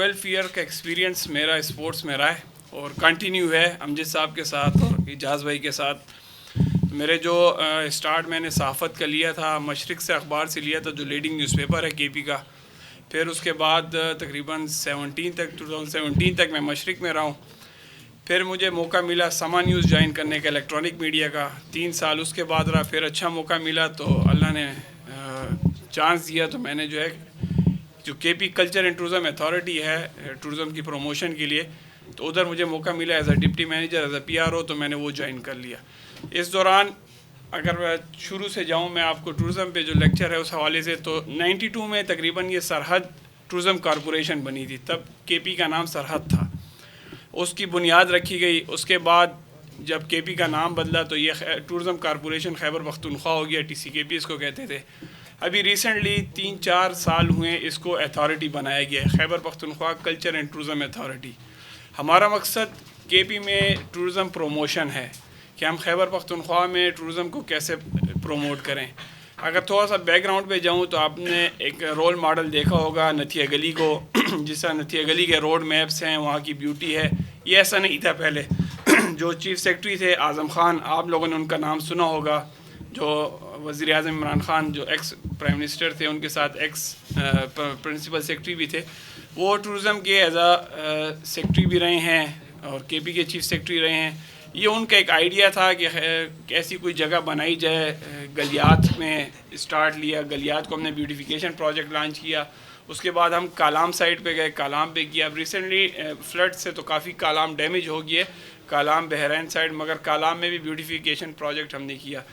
12 year का experience मेरा sports में रहा है और कंटिन्यू है अमजद साहब के साथ और एजाज़ भाई के साथ। मेरे जो स्टार्ट मैंने सहाफ़त का लिया था, मशरिक़ से अखबार से लिया था जो लीडिंग न्यूज़पेपर है केपी का। फिर उसके बाद तकरीबन 2017 तक मैं मशरिक़ में रहा हूँ। फिर मुझे मौका मिला समा न्यूज़ ज्वाइन करने का, इलेक्ट्रॉनिक मीडिया का 3 साल उसके बाद रहा। फिर अच्छा मौका मिला तो अल्लाह ने चांस दिया तो मैंने जो है जो KP culture and tourism authority है टूरिज़म की प्रमोशन के लिए, तो उधर मुझे मौका मिला as a deputy manager, as a PRO, तो मैंने वो ज्वाइन कर लिया। इस दौरान अगर मैं शुरू से जाऊं मैं आपको टूरिज़म पे जो लेक्चर है उस हवाले से, तो 92 में तकरीबन ये सरहद टूरिज़म कॉरपोरेशन बनी थी। तब केपी का नाम सरहद था, उसकी बुनियाद रखी गई। उसके बाद जब केपी का नाम बदला तो ये टूरिज़म कॉरपोरेशन खैबर पख्तूनख्वा हो गया, TCKP इसको कहते थे। अभी रिसेंटली 3-4 साल हुए इसको अथॉरिटी बनाया गया है, Khyber Pakhtunkhwa culture and tourism authority. हमारा मकसद केपी में टूरिज़म प्रमोशन है कि हम खैबर पख्तूनख्वा में टूरिज़म को कैसे प्रमोट करें। अगर थोड़ा सा बैकग्राउंड पे जाऊं तो आपने एक रोल मॉडल देखा होगा नथिया गली को जिस तरह नथिया गली के रोड मैप्स हैं, वहाँ की ब्यूटी है। ये ऐसा नहीं था पहले। जो चीफ़ सेक्रेटरी थे आज़म ख़ान, आप लोगों ने उनका नाम सुना होगा, जो वज़ीर आज़म इमरान ख़ान जो एक्स प्राइम मिनिस्टर थे उनके साथ एक्स प्रिंसिपल सेक्रेटरी भी थे, वो टूरिज़म के एज आ सेक्रेटरी भी रहे हैं और केपी के चीफ़ सेक्रेटरी रहे हैं। ये उनका एक आइडिया था कि ऐसी कोई जगह बनाई जाए। गलियात में स्टार्ट लिया, गलियात को हमने ब्यूटिफिकेशन प्रोजेक्ट लॉन्च किया। उसके बाद हम कालाम साइड पे गए, कालाम पे किया। अब रिसेंटली फ्लड से तो काफ़ी कालाम डैमेज हो गया, कालाम बहरैन साइड, मगर कालाम में भी ब्यूटिफिकेशन प्रोजेक्ट हमने किया।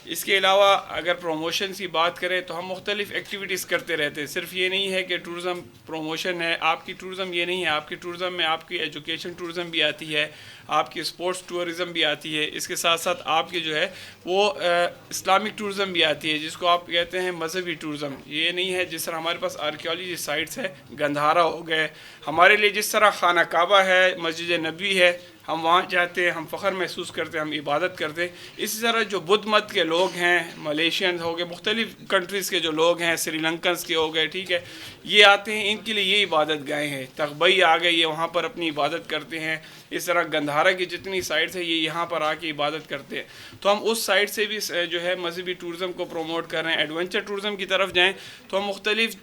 इसके अलावा अगर प्रमोशन की बात करें तो हम मुख्तलिफ़ एक्टिविटीज़ करते रहते हैं। सिर्फ ये नहीं है कि टूरिज़म प्रमोशन है, आपकी टूरिज़म ये नहीं है, आपकी टूरिज़म में आपकी एजुकेशन टूरिज़म भी आती है, आपकी स्पोर्ट्स टूरिज़म भी आती है। इसके साथ साथ आपकी जो है वो इस्लामिक टूरिज़म भी आती है, जिसको आप कहते हैं मजहबी टूरिज़म। ये नहीं है जिस तरह हमारे पास आर्कियोलॉजी साइट्स है, गंधारा हो गए, हमारे लिए जिस तरह खाना काबा है, मस्जिद नबी है, हम वहाँ जाते हैं, हम फ़ख्र महसूस करते हैं, हम इबादत करते हैं। इसी तरह जो बुद्ध मत के लोग हैं, मलेशियन हो गए, मुख्तलिफ़ कंट्रीज़ के जो लोग हैं, श्रीलंकन्स के हो गए, ठीक है, ये आते हैं, इनके लिए ये इबादत गाहें हैं। तकबई आ गए, ये वहाँ पर अपनी इबादत करते हैं। इस तरह गंधारा की जितनी साइट्स है ये यहाँ पर आके इबादत करते हैं। तो हम उस साइड से भी जो है मजहबी टूरिज़म को प्रमोट कर रहे हैं। एडवेंचर टूरिज़म की तरफ जाएँ तो हम मुख्तलिफ़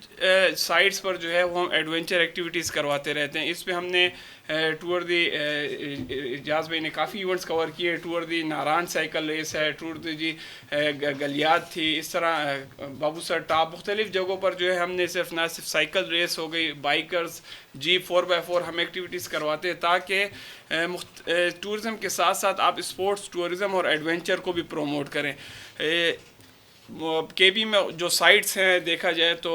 साइट्स पर जो है वो हम एडवेंचर एक्टिविटीज़ करवाते रहते हैं। इस पर हमने टूर दी एजाज़ भाई ने काफ़ी इवेंट्स कवर किए। टूर दी नारायण साइकिल रेस है, टूर दी जी गलियात थी, इस तरह बाबू सर टॉप, मुख्तलिफ़ जगहों पर जो है हमने सिर्फ ना सिर्फ साइकिल रेस हो गई, बाइकर्स, जीप 4x4 हम एक्टिविटीज़ करवाते हैं ताकि टूरिज़म के साथ साथ आप स्पोर्ट्स टूरिज़म और एडवेंचर को भी प्रमोट करें। केपी में जो साइट्स हैं देखा जाए तो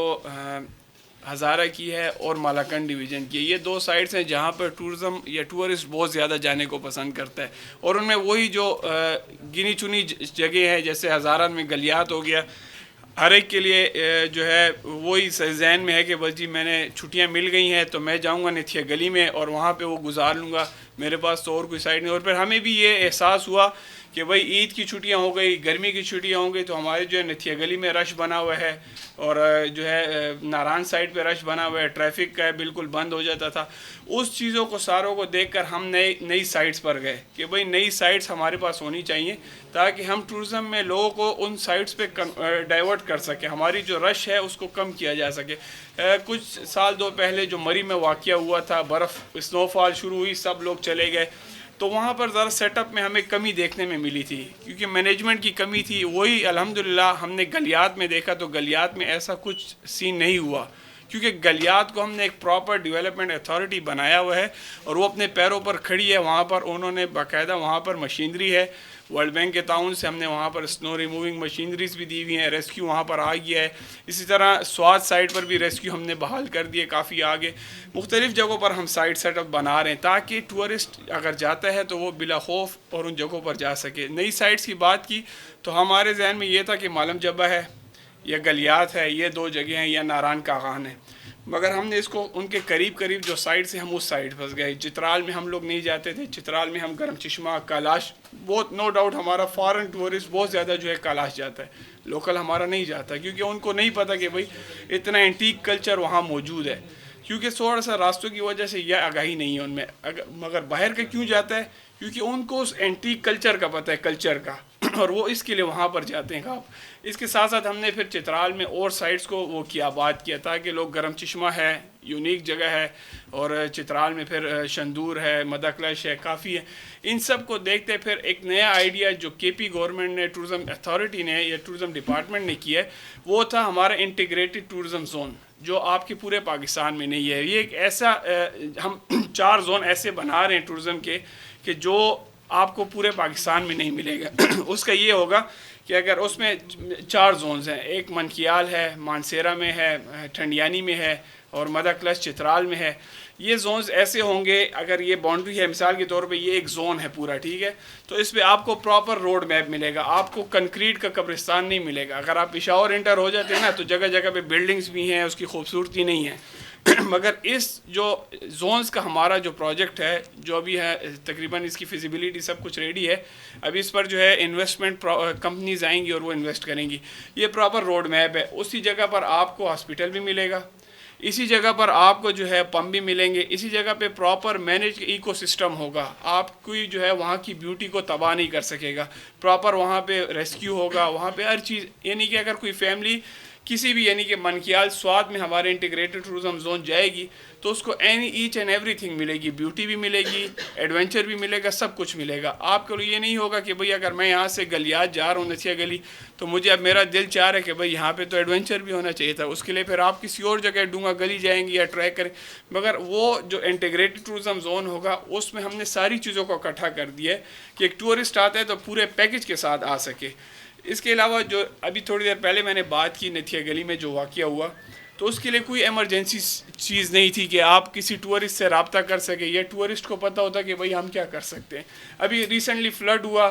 हज़ारा की है और मालाकंड डिवीज़न की है। ये 2 साइट्स हैं जहाँ पर टूरिज़म या टूरिस्ट बहुत ज़्यादा जाने को पसंद करता है। और उनमें वही जो गिनी चुनी जगह है, जैसे हज़ारा में गलियात हो गया, हर एक के लिए जो है वही जहन में है कि बस जी मैंने छुट्टियां मिल गई हैं तो मैं जाऊंगा नथिया गली में और वहाँ पे वो गुजार लूँगा, मेरे पास तो और कोई साइड नहीं। और फिर हमें भी ये एहसास हुआ कि भाई ईद की छुट्टियां हो गई, गर्मी की छुट्टियां हो गई, तो हमारे जो है नथिया गली में रश बना हुआ है और जो है नारायण साइड पे रश बना हुआ है, ट्रैफिक का है, बिल्कुल बंद हो जाता था। उस चीज़ों को सारों को देखकर हम नई साइट्स पर गए कि भाई नई साइट्स हमारे पास होनी चाहिए ताकि हम टूरिज़म में लोगों को उन साइट्स पे डाइवर्ट कर सकें, हमारी जो रश है उसको कम किया जा सके। कुछ साल 2 पहले जो मरी में वाक़या हुआ था, बर्फ़ स्नोफॉल शुरू हुई, सब लोग चले गए, तो वहाँ पर ज़रा सेटअप में हमें कमी देखने में मिली थी क्योंकि मैनेजमेंट की कमी थी। वही अल्हम्दुलिल्लाह हमने गलियात में देखा तो गलियात में ऐसा कुछ सीन नहीं हुआ क्योंकि गलियात को हमने एक प्रॉपर डेवलपमेंट अथॉरिटी बनाया हुआ है और वो अपने पैरों पर खड़ी है। वहाँ पर उन्होंने बाकायदा वहाँ पर मशीनरी है, वर्ल्ड बैंक के ताउन से हमने वहाँ पर स्नो रिमूविंग मशीनरीज भी दी हुई हैं, रेस्क्यू वहाँ पर आ गया है। इसी तरह स्वाद साइड पर भी रेस्क्यू हमने बहाल कर दिए काफ़ी आगे। मुख्तलिफ़ जगहों पर हम साइट सेटअप बना रहे हैं ताकि टूरिस्ट अगर जाता है तो वो बिला खौफ और उन जगहों पर जा सके। नई साइट्स की बात की तो हमारे जहन में ये था कि मालम जब्बा है या गलियात है, ये 2 जगह हैं, या नारायण कागान है, मगर हमने इसको उनके करीब जो साइड से हम उस साइड फंस गए। चित्राल में हम लोग नहीं जाते थे, चित्राल में हम गर्म चश्मा, कैलाश, बहुत नो डाउट हमारा फॉरेन टूरिस्ट बहुत ज़्यादा जो है कैलाश जाता है, लोकल हमारा नहीं जाता क्योंकि उनको नहीं पता कि भाई इतना एंटीक कल्चर वहाँ मौजूद है। क्योंकि थोड़ा सा रास्तों की वजह से यह आगाही नहीं है उनमें। मगर बाहर का क्यों जाता है? क्योंकि उनको उस एंटीक कल्चर का पता है, कल्चर का, और वो इसके लिए वहाँ पर जाते हैं। आप इसके साथ साथ हमने फिर चित्राल में और साइट्स को वो किया, बात किया, ताकि लोग गर्म चश्मा है, यूनिक जगह है, और चित्राल में फिर शंदूर है, मदकलश है, काफ़ी है। इन सब को देखते फिर एक नया आइडिया जो केपी गवर्नमेंट ने, टूरिज़म अथॉरिटी ने या टूरिज़म डिपार्टमेंट ने किया है, वो था हमारा इंटीग्रेटेड टूरिज़म जोन, जो आपके पूरे पाकिस्तान में नहीं है। ये एक ऐसा हम 4 जोन ऐसे बना रहे हैं टूरिज़म के कि जो आपको पूरे पाकिस्तान में नहीं मिलेगा। उसका ये होगा कि अगर उसमें 4 जोन्स हैं, एक मनकियाल है, मानसेरा में है, ठंडियानी में है, और मदकलश चित्राल में है। ये जोन्स ऐसे होंगे, अगर ये बाउंड्री है मिसाल के तौर पे, ये एक जोन है पूरा, ठीक है, तो इस पर आपको प्रॉपर रोड मैप मिलेगा, आपको कंक्रीट का कब्रिस्तान नहीं मिलेगा। अगर आप पेशावर इंटर हो जाते हैं ना, तो जगह जगह पे बिल्डिंग्स भी हैं, उसकी खूबसूरती नहीं है। मगर इस जो जोन्स का हमारा जो प्रोजेक्ट है, जो अभी है, तकरीबन इसकी फिजिबिलिटी सब कुछ रेडी है, अभी इस पर जो है इन्वेस्टमेंट कंपनीज आएंगी और वो इन्वेस्ट करेंगी। ये प्रॉपर रोड मैप है। उसी जगह पर आपको हॉस्पिटल भी मिलेगा, इसी जगह पर आपको जो है पंप भी मिलेंगे, इसी जगह पे प्रॉपर मैनेज इकोसिस्टम होगा। आपकी जो है वहाँ की ब्यूटी को तबाह नहीं कर सकेगा। प्रॉपर वहाँ पे रेस्क्यू होगा, वहाँ पे हर चीज़, यानी कि अगर कोई फैमिली किसी भी, यानी कि मनकियाल स्वाद में हमारे इंटीग्रेटेड टूरिज्म जोन जाएगी, तो उसको ईच एंड एवरीथिंग मिलेगी, ब्यूटी भी मिलेगी, एडवेंचर भी मिलेगा, सब कुछ मिलेगा। आपको ये नहीं होगा कि भाई अगर मैं यहाँ से गलियात जा रहा हूँ, नथिया गली, तो मुझे अब मेरा दिल चाह रहा है कि भाई यहाँ पे तो एडवेंचर भी होना चाहिए था, उसके लिए फिर आप किसी और जगह डूंगा गली जाएंगे या ट्रैक करें। मगर वो जो इंटीग्रेटेड टूरिज्म जोन होगा, उसमें हमने सारी चीज़ों को इकट्ठा कर दिया है कि एक टूरिस्ट आता है तो पूरे पैकेज के साथ आ सके। इसके अलावा जो अभी थोड़ी देर पहले मैंने बात की नथिया गली में जो वाक़या हुआ, तो उसके लिए कोई एमरजेंसी चीज़ नहीं थी कि आप किसी टूरिस्ट से रब्ता कर सके, या टूरिस्ट को पता होता कि भाई हम क्या कर सकते हैं। अभी रिसेंटली फ्लड हुआ,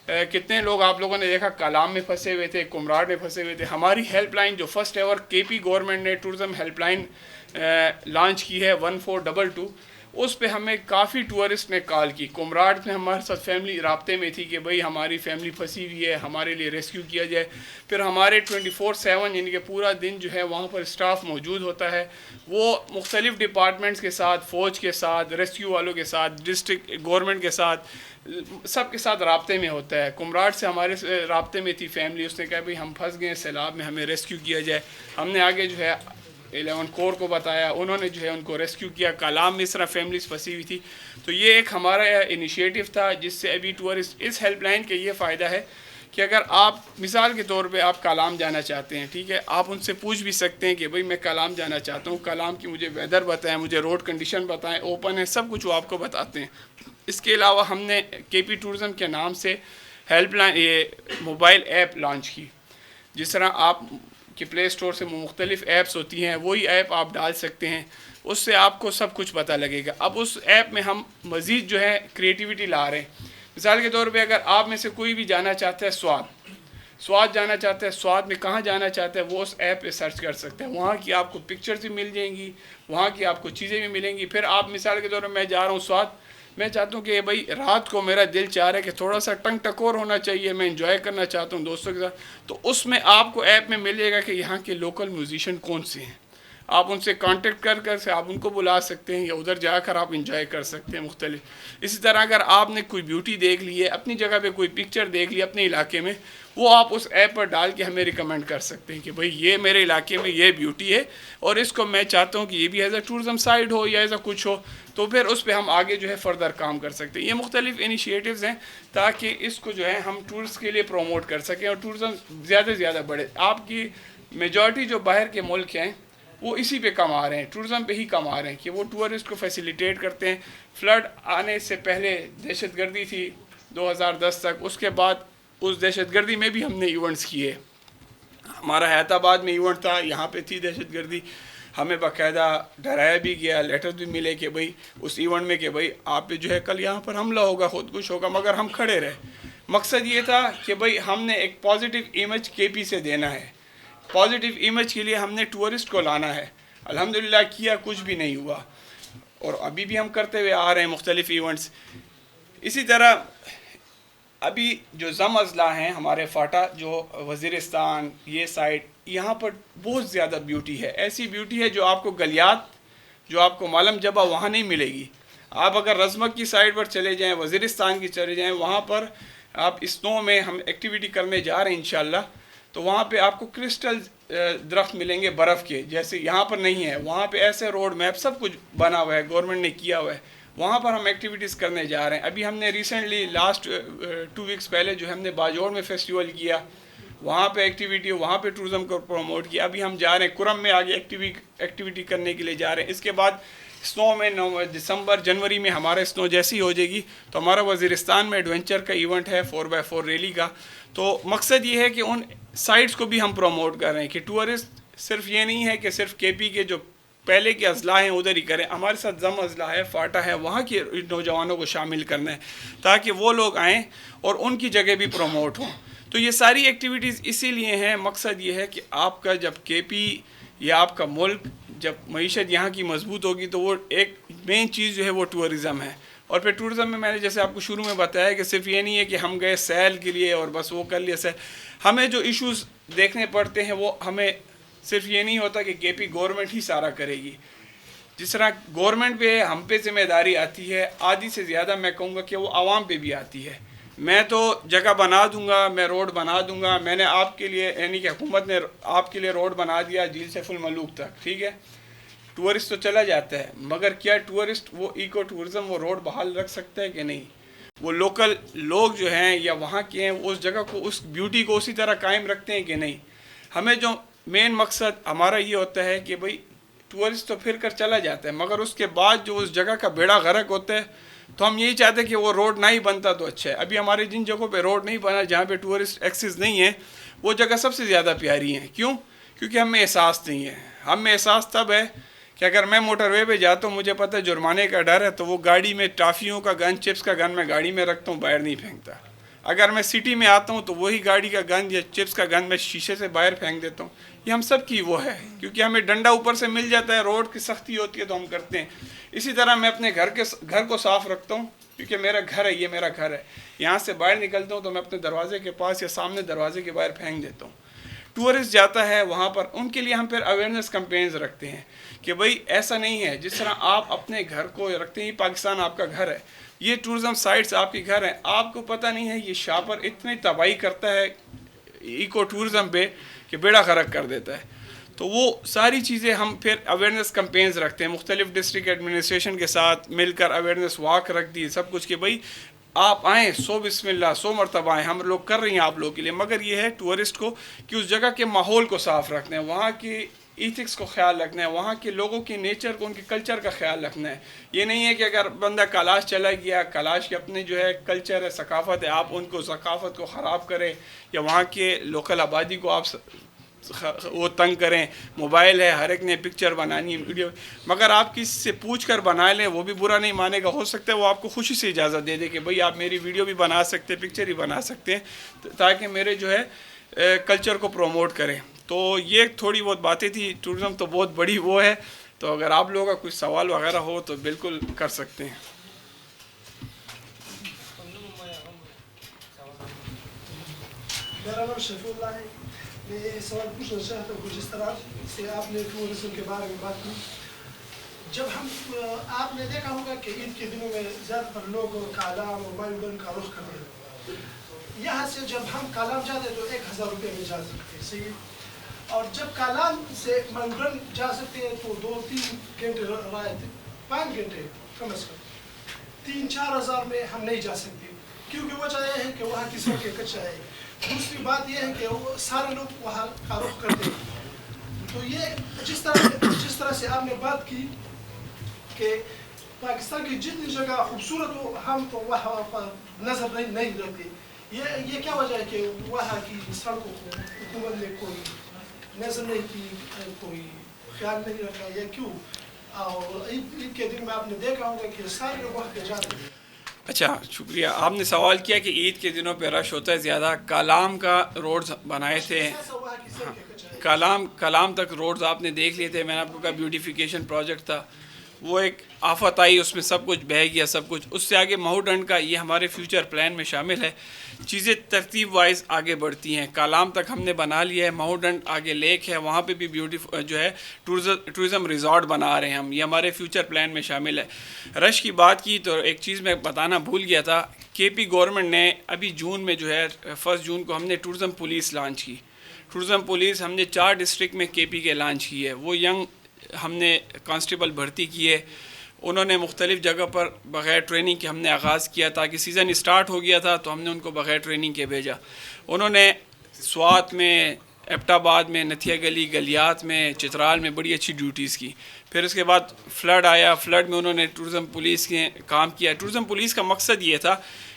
कितने लोग आप लोगों ने देखा कलाम में फंसे हुए थे, कुमराड में फंसे हुए थे। हमारी हेल्पलाइन जो फर्स्ट एवर केपी गवर्नमेंट ने टूरिज़म हेल्पलाइन लॉन्च की है 1422, उस पे हमें काफ़ी टूरिस्ट ने कॉल की। कुमराड में हमारे साथ फैमिली राब्ते में थी कि भाई हमारी फैमिली फंसी हुई है, हमारे लिए रेस्क्यू किया जाए। फिर हमारे 24/7 यानी कि पूरा दिन जो है वहाँ पर स्टाफ मौजूद होता है, वो मुख्तलिफ़ डिपार्टमेंट्स के साथ, फ़ौज के साथ, रेस्क्यू वालों के साथ, डिस्ट्रिक्ट गवर्नमेंट के साथ, सब के साथ राब्ते में होता है। कुमराड से हमारे राब्ते में थी फैमिली, उसने कहा भाई हम फंस गए सैलाब में, हमें रेस्क्यू किया जाए। हमने आगे जो है 11 कोर को बताया, उन्होंने जो है उनको रेस्क्यू किया। कलाम में इस तरह फैमिलीज फंसी हुई थी। तो ये एक हमारा इनिशिएटिव था, जिससे अभी टूरिस्ट, इस हेल्पलाइन का ये फ़ायदा है कि अगर आप मिसाल के तौर पे आप कलाम जाना चाहते हैं, ठीक है, आप उनसे पूछ भी सकते हैं कि भाई मैं कलाम जाना चाहता हूँ, कलाम की मुझे वेदर बताएं, मुझे रोड कंडीशन बताएं, ओपन है, सब कुछ वो आपको बताते हैं। इसके अलावा हमने केपी टूरिज़म के नाम से हेल्पलाइन, ये मोबाइल ऐप लॉन्च की। जिस तरह आप कि प्ले स्टोर से मुख्तलिफ़ ऐप्स होती हैं, वही ऐप आप डाल सकते हैं, उससे आपको सब कुछ पता लगेगा। अब उस ऐप में हम मज़ीद जो है क्रिएटिविटी ला रहे हैं। मिसाल के तौर पे अगर आप में से कोई भी जाना चाहता है स्वाद जाना चाहता है, स्वाद में कहाँ जाना चाहता है, वो उस ऐप पे सर्च कर सकते हैं। वहाँ की आपको पिक्चर्स भी मिल जाएंगी, वहाँ की आपको चीज़ें भी मिलेंगी। फिर आप मिसाल के तौर पर मैं जा रहा हूँ स्वाद, मैं चाहता हूँ कि भाई रात को मेरा दिल चाह रहा है कि थोड़ा सा टंग टकोर होना चाहिए, मैं इंजॉय करना चाहता हूँ दोस्तों के साथ, तो उसमें आपको ऐप में मिल जाएगा कि यहाँ के लोकल म्यूजिशियन कौन से हैं। आप उनसे कांटेक्ट कर से आप उनको बुला सकते हैं, या उधर जाकर आप इंजॉय कर सकते हैं मुख्तलिफ। इसी तरह अगर आपने कोई ब्यूटी देख ली है, अपनी जगह पे कोई पिक्चर देख ली अपने इलाके में, वो आप उस ऐप पर डाल के हमें रिकमेंड कर सकते हैं कि भाई ये मेरे इलाके में ये ब्यूटी है और इसको मैं चाहता हूँ कि ये भी एज अ टूरिज़म साइट हो या एज अ कुछ हो, तो फिर उस पर हम आगे जो है फ़र्दर काम कर सकते हैं। ये मुख्तलिफ़ इनिशिएटिव्स हैं ताकि इसको जो है हम टूरिस्ट के लिए प्रमोट कर सकें और टूरिज़म ज़्यादा से ज़्यादा बढ़े। आपकी मेजॉरिटी जो बाहर के मुल्क हैं वो इसी पे कमा रहे हैं, टूरिज़म पे ही कमा रहे हैं कि वो टूरिस्ट को फैसिलिटेट करते हैं। फ्लड आने से पहले दहशतगर्दी थी 2010 तक, उसके बाद उस दहशतगर्दी में भी हमने इवेंट्स किए। हमारा हैदराबाद में इवेंट था, यहाँ पे थी दहशतगर्दी, हमें बाकायदा डराया भी गया, लेटर भी मिले कि भाई उस इवेंट में कि भाई आप पे जो है कल यहाँ पर हमला होगा, खुदकुश होगा, मगर हम खड़े रहे। मकसद ये था कि भाई हमने एक पॉजिटिव इमेज केपी से देना है, पॉजिटिव इमेज के लिए हमने टूरिस्ट को लाना है। अल्हम्दुलिल्लाह किया, कुछ भी नहीं हुआ, और अभी भी हम करते हुए आ रहे हैं मुख्तलिफ़ इवेंट्स। इसी तरह अभी जो ज़म अज़ला हैं हमारे फाटा, जो वज़ीरिस्तान, ये साइड, यहाँ पर बहुत ज़्यादा ब्यूटी है, ऐसी ब्यूटी है जो आपको गलियात जो आपको मालम जबा वहाँ नहीं मिलेगी। आप अगर रज़मक की साइड पर चले जाएँ, वज़ीरिस्तान की चले जाएँ, वहाँ पर आप स्नो में हम एक्टिविटी करने जा रहे हैं इंशाल्लाह, तो वहाँ पे आपको क्रिस्टल दरख्त मिलेंगे बर्फ़ के, जैसे यहाँ पर नहीं है। वहाँ पे ऐसे रोड मैप सब कुछ बना हुआ है, गवर्नमेंट ने किया हुआ है। वहाँ पर हम एक्टिविटीज़ करने जा रहे हैं। अभी हमने रिसेंटली लास्ट 2 वीक्स पहले जो हमने बाजोड़ में फेस्टिवल किया, वहाँ पे एक्टिविटी, वहाँ पे टूरिज़म को प्रमोट किया। अभी हम जा रहे हैं कुरम में आगे एक्टिविटी करने के लिए जा रहे हैं। इसके बाद स्नो में दिसंबर जनवरी में हमारा स्नो जैसी हो जाएगी तो हमारा वज़ीरिस्तान में एडवेंचर का इवेंट है 4x4 रैली का। तो मकसद ये है कि उन साइट्स को भी हम प्रमोट कर रहे हैं कि टूरिस्ट सिर्फ ये नहीं है कि सिर्फ केपी के जो पहले के अजला हैं उधर ही करें। हमारे साथ जम अजला है, फाटा है, वहाँ के नौजवानों को शामिल करना है ताकि वो लोग आएँ और उनकी जगह भी प्रमोट हों। तो ये सारी एक्टिविटीज़ इसीलिए हैं, मकसद ये है कि आपका जब केपी या आपका मुल्क जब मईशत यहाँ की मजबूत होगी तो वो एक मेन चीज़ जो है वो टूरिज़म है। और फिर टूरिज़म में मैंने जैसे आपको शुरू में बताया कि सिर्फ ये नहीं है कि हम गए सैल के लिए और बस वो कर लिया सैल। हमें जो इश्यूज़ देखने पड़ते हैं वो हमें सिर्फ ये नहीं होता कि केपी गवर्नमेंट ही सारा करेगी। जिस तरह गवर्नमेंट पे हम पे जिम्मेदारी आती है, आधी से ज़्यादा मैं कहूँगा कि वो आवाम पे भी आती है। मैं तो जगह बना दूंगा, मैं रोड बना दूंगा, मैंने आपके लिए यानी कि हुकूमत ने आपके लिए रोड बना दिया झील से फुल मलूक तक, ठीक है, टूरिस्ट तो चला जाता है, मगर क्या टूरिस्ट वो इको टूरिज़म वो रोड बहाल रख सकता है कि नहीं? वो लोकल लोग जो हैं या वहाँ के हैं उस जगह को, उस ब्यूटी को उसी तरह कायम रखते हैं कि नहीं? हमें जो मेन मकसद हमारा ये होता है कि भाई टूरिस्ट तो फिर कर चला जाता है, मगर उसके बाद जो उस जगह का बेड़ा गर्क होता है तो हम यही चाहते हैं कि वो रोड ना ही बनता तो अच्छा है। अभी हमारे जिन जगहों पे रोड नहीं बना, जहाँ पे टूरिस्ट एक्सेस नहीं है, वो जगह सबसे ज़्यादा प्यारी हैं। क्यों? क्योंकि हमें एहसास नहीं है। हमें एहसास तब है कि अगर मैं मोटरवे पे जाता हूँ, मुझे पता है जुर्माने का डर है, तो वो गाड़ी में टाफ़ियों का गन, चिप्स का गन मैं गाड़ी में रखता हूँ, बाहर नहीं फेंकता। अगर मैं सिटी में आता हूँ तो वही गाड़ी का गन या चिप्स का गन मैं शीशे से बाहर फेंक देता हूँ। ये हम सब की वो है, क्योंकि हमें डंडा ऊपर से मिल जाता है, रोड की सख्ती होती है तो हम करते हैं। इसी तरह मैं अपने घर को साफ़ रखता हूँ, क्योंकि मेरा घर है, ये मेरा घर है। यहाँ से बाहर निकलता हूँ तो मैं अपने दरवाजे के पास या सामने दरवाजे के बाहर फेंक देता हूँ। टूरिस्ट जाता है वहाँ पर, उनके लिए हम फिर अवेयरनेस कैंपेन्स रखते हैं कि भाई ऐसा नहीं है, जिस तरह आप अपने घर को रखते हैं, पाकिस्तान आपका घर है, ये टूरिज़म साइट्स आपके घर हैं, आपको पता नहीं है ये शापर इतनी तबाही करता है इको टूरिज़म पे कि बेड़ा गर्क कर देता है। तो वो सारी चीज़ें हम फिर अवेयरनेस कैंपेन्स रखते हैं, मुख्तलिफ डिस्ट्रिक्ट एडमिनिस्ट्रेशन के साथ मिलकर अवेयरनेस वॉक रख दी, सब कुछ कि भाई आप आएँ, 100 बिस्मिल्लाह 100 मरतबा आएँ, हम लोग कर रहे हैं आप लोगों के लिए। मगर ये है टूरिस्ट को कि उस जगह के माहौल को साफ़ रखना है, वहाँ की इथिक्स को ख्याल रखना है, वहाँ के लोगों के नेचर को, उनके कल्चर का ख्याल रखना है। ये नहीं है कि अगर बंदा कैलाश चला गया, कैलाश के अपने जो है कल्चर है, सकाफ़त है, आप उनको सकाफ़त को ख़राब करें या वहाँ के लोकल आबादी को आप वो तंग करें। मोबाइल है, हर एक ने पिक्चर बनानी है, वीडियो, मगर आप किसी से पूछ कर बना लें, वो भी बुरा नहीं मानेगा। हो सकता है वो आपको खुशी से इजाज़त दे दे कि भाई आप मेरी वीडियो भी बना सकते हैं, पिक्चर ही बना सकते हैं, ताकि मेरे जो है कल्चर को प्रमोट करें। तो ये थोड़ी बहुत बातें थी। टूरिज़म तो बहुत बड़ी वो है, तो अगर आप लोगों का कुछ सवाल वगैरह हो तो बिल्कुल कर सकते हैं। मैं सवाल पूछना चाहता हूँ कुछ इस तरह से, आपने टूरिज्म के बारे में बात की। जब हम आपने देखा होगा कि ईद के दिनों में ज़्यादातर लोग कालाम और मायूगन का रुख करते हैं। यहाँ से जब हम कालाम जाते तो 1000 रुपये में जा सकते हैं, सही। और जब कालाम से मायूगन जा सकते हैं तो 2-3 घंटे रात, 5 घंटे कम अज़ कम 3-4 हज़ार में हम नहीं जा सकते, क्योंकि वजह यह है कि वहाँ की सड़कें कच्चा है। दूसरी बात यह है कि वो सारे लोग वहाँ का रुख करते हैं। तो ये जिस तरह से आपने बात की कि पाकिस्तान की जितनी जगह खूबसूरत हो, हम तो वहाँ पर नज़र नहीं रहती। ये क्या वजह है कि वहाँ की सड़कों को हुकूमत ने कोई नज़र नहीं की, कोई ख्याल नहीं रखा, या क्यों? और ईद के दिन में आपने देखा होगा कि सारे लोग वहाँ पे जाते हैं। अच्छा, शुक्रिया। आपने सवाल किया कि ईद के दिनों पे रश होता है ज़्यादा। कालाम का रोड्स बनाए थे, हाँ, कालाम तक रोड्स आपने देख लिए थे। मैंने आपको कहा ब्यूटिफिकेशन प्रोजेक्ट था, वो एक आफत आई, उसमें सब कुछ बह गया सब कुछ। उससे आगे माहौडंड का ये हमारे फ्यूचर प्लान में शामिल है। चीज़ें तरतीब वाइज आगे बढ़ती हैं। कालाम तक हमने बना लिया है, माहौडंड आगे लेक है, वहाँ पे भी ब्यूटीफुल जो है टूरिज़म रिजॉर्ट बना रहे हैं हम, ये हमारे फ्यूचर प्लान में शामिल है। रश की बात की तो एक चीज़ मैं बताना भूल गया था, KP गवर्नमेंट ने अभी जून में जो है 1 जून को हमने टूरिज़म पुलिस लॉन्च की। टूरिज़म पुलिस हमने 4 डिस्ट्रिक्ट में KP के लॉन्च की है। वो यंग हमने कांस्टेबल भर्ती किए, उन्होंने मुख्तलिफ़ जगह पर बग़ैर ट्रेनिंग के हमने आगाज़ किया, ताकि सीज़न स्टार्ट हो गया था तो हमने उनको बग़ैर ट्रेनिंग के भेजा। उन्होंने स्वात में, एबटाबाद में, नथिया गली, गलियात में, चित्राल में बड़ी अच्छी ड्यूटीज़ की। फिर उसके बाद फ्लड आया, फ्लड में उन्होंने टूरिज़म पुलिस के काम किया। टूरिज़म पुलिस का मकसद ये था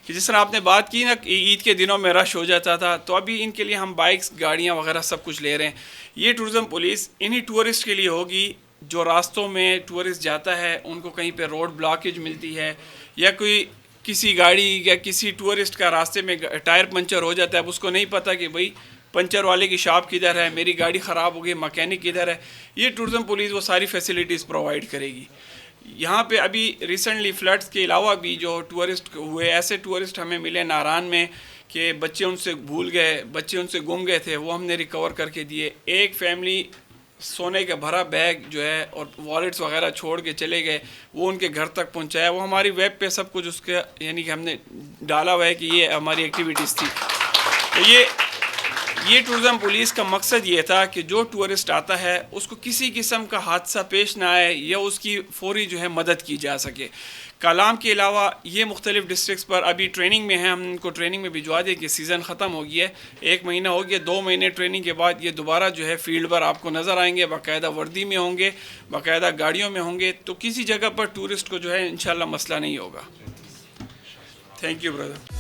कि जिस तरह आपने बात की ना कि ईद के दिनों में रश हो जाता था, तो अभी इनके लिए हम बाइक्स, गाड़ियाँ वगैरह सब कुछ ले रहे हैं। ये टूरिज़म पुलिस इन्हीं टूरिस्ट के लिए होगी जो रास्तों में टूरिस्ट जाता है, उनको कहीं पे रोड ब्लॉकेज मिलती है, या कोई किसी गाड़ी या किसी टूरिस्ट का रास्ते में टायर पंचर हो जाता है, अब उसको नहीं पता कि भाई पंचर वाले की शॉप किधर है, मेरी गाड़ी ख़राब हो गई, मैकेनिक किधर है। ये टूरिज़म पुलिस वो सारी फैसिलिटीज़ प्रोवाइड करेगी। यहाँ पे अभी रिसेंटली फ्लड्स के अलावा भी जो टूरिस्ट हुए, ऐसे टूरिस्ट हमें मिले नारान में कि बच्चे उनसे भूल गए, बच्चे उनसे गुम गए थे, वो हमने रिकवर करके दिए। एक फैमिली सोने का भरा बैग जो है और वॉलेट्स वगैरह छोड़ के चले गए, वो उनके घर तक पहुंचाया। वो हमारी वेब पे सब कुछ उसके यानी कि हमने डाला हुआ है कि ये हमारी एक्टिविटीज़ थी। तो ये टूरिज़म पुलिस का मकसद ये था कि जो टूरिस्ट आता है उसको किसी किस्म का हादसा पेश ना आए, या उसकी फौरी जो है मदद की जा सके। कालाम के अलावा ये मुख्तलिफ़ डिस्ट्रिक्स पर अभी ट्रेनिंग में हैं, हम इनको ट्रेनिंग में भिजवा दिए कि सीज़न ख़त्म हो गया है, 1 महीना हो गया, 2 महीने ट्रेनिंग के बाद ये दोबारा जो है फील्ड पर आपको नज़र आएंगे, बाकायदा वर्दी में होंगे, बाकायदा गाड़ियों में होंगे, तो किसी जगह पर टूरिस्ट को जो है इंशाल्लाह मसला नहीं होगा। Thank you brother.